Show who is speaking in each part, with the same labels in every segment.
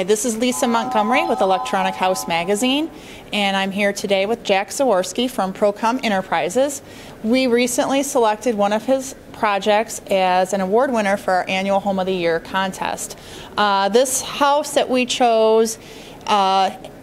Speaker 1: Hi, this is Lisa Montgomery with Electronic House Magazine, and I'm here today with Jack Zaworski from ProCom Enterprises. We recently selected one of his projects as an award winner for our annual Home of the Year contest. This house that we chose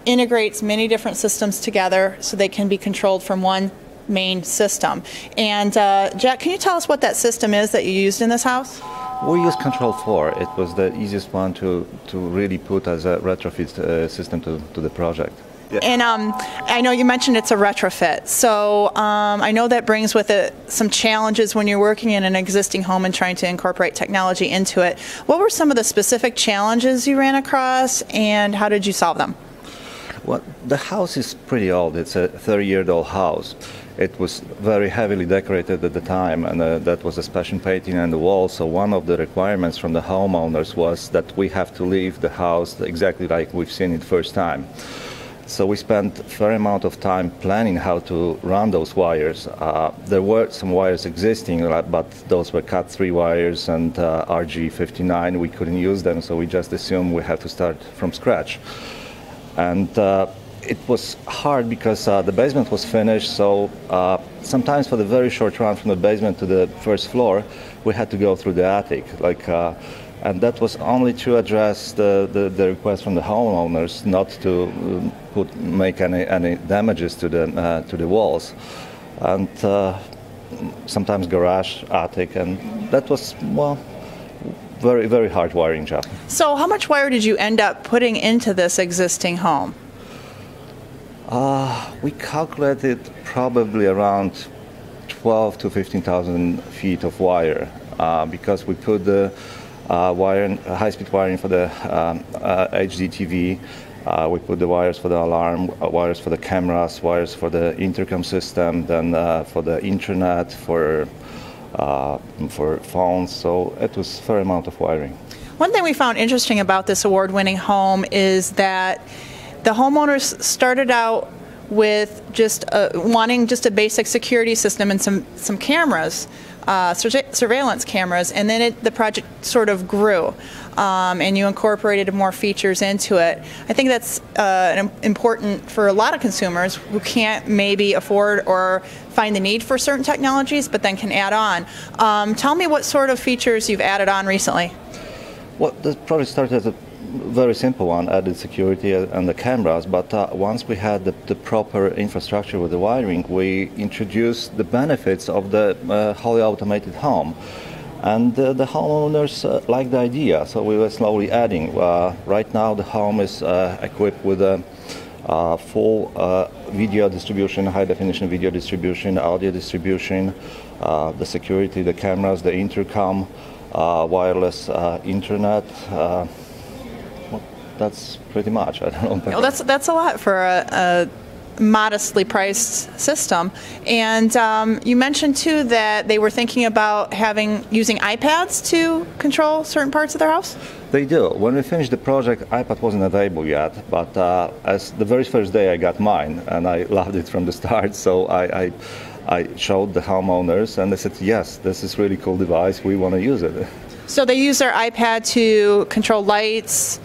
Speaker 1: integrates many different systems together so they can be controlled from one main system. And Jack, can you tell us what that system is that you used in this house?
Speaker 2: We used Control 4. It was the easiest one to really put as a retrofit system to the project.
Speaker 1: Yeah. And I know you mentioned it's a retrofit, so I know that brings with it some challenges when you're working in an existing home and trying to incorporate technology into it. What were some of the specific challenges you ran across, and how did you solve them?
Speaker 2: Well, the house is pretty old. It's a 30-year-old house. It was very heavily decorated at the time, and that was a special painting on the wall. So one of the requirements from the homeowners was that we have to leave the house exactly like we've seen it first time. So we spent a fair amount of time planning how to run those wires. There were some wires existing, but those were Cat3 wires and RG59. We couldn't use them, so we just assumed we had to start from scratch. And it was hard because the basement was finished, so sometimes for the very short run from the basement to the first floor, we had to go through the attic. And that was only to address the request from the homeowners not to make any damages to the walls. And sometimes garage, attic, and that was, well, very, very hard wiring job.
Speaker 1: So how much wire did you end up putting into this existing home?
Speaker 2: We calculated probably around 12 to 15,000 feet of wire because we put the high-speed wiring for the HD TV. We put the wires for the alarm, wires for the cameras, wires for the intercom system, then for the internet, for phones. So it was a fair amount of wiring.
Speaker 1: One thing we found interesting about this award-winning home is that the homeowners started out with just wanting just a basic security system and some cameras, surveillance cameras, and then the project sort of grew, and you incorporated more features into it. I think that's important for a lot of consumers who can't maybe afford or find the need for certain technologies, but then can add on. Tell me what sort of features you've added on recently.
Speaker 2: Well, the project started as a very simple one, added security and the cameras, but once we had the proper infrastructure with the wiring, we introduced the benefits of the wholly automated home. And the homeowners liked the idea, so we were slowly adding. Right now the home is equipped with a full video distribution, high-definition video distribution, audio distribution, the security, the cameras, the intercom, wireless internet. That's pretty much. I don't know.
Speaker 1: Well, that's a lot for a modestly priced system. And you mentioned too that they were thinking about using iPads to control certain parts of their house.
Speaker 2: They do. When we finished the project, iPad wasn't available yet, but as the very first day I got mine, and I loved it from the start. So I showed the homeowners, and they said, "Yes, this is a really cool device. We want to use it."
Speaker 1: So they use their iPad to control lights,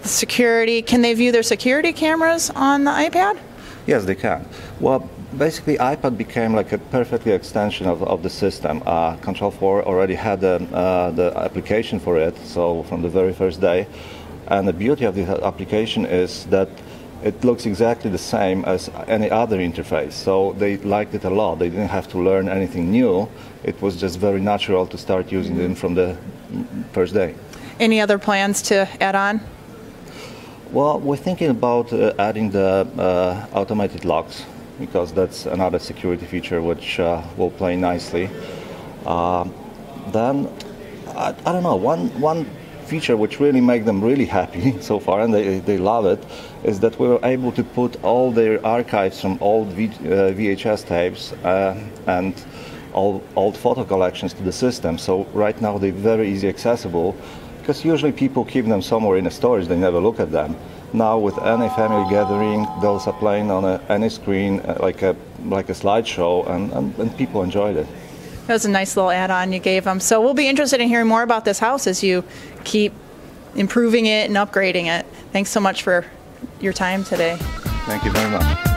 Speaker 1: security. Can they view their security cameras on the iPad?
Speaker 2: Yes, they can. Well, basically, iPad became like a perfect extension of the system. Control 4 already had the application for it, so from the very first day. And the beauty of the application is that it looks exactly the same as any other interface. So they liked it a lot. They didn't have to learn anything new. It was just very natural to start using it from the first day.
Speaker 1: Any other plans to add on?
Speaker 2: Well, we're thinking about adding the automated locks, because that's another security feature which will play nicely. Then, I don't know, one feature which really makes them really happy so far, and they love it, is that we were able to put all their archives from old VHS tapes and old photo collections to the system. So right now they're very easy accessible, because usually people keep them somewhere in a storage, they never look at them. Now with any family gathering, those are playing on any screen like a slideshow, and people enjoyed it.
Speaker 1: That was a nice little add-on you gave them. So we'll be interested in hearing more about this house as you keep improving it and upgrading it. Thanks so much for your time today.
Speaker 2: Thank you very much.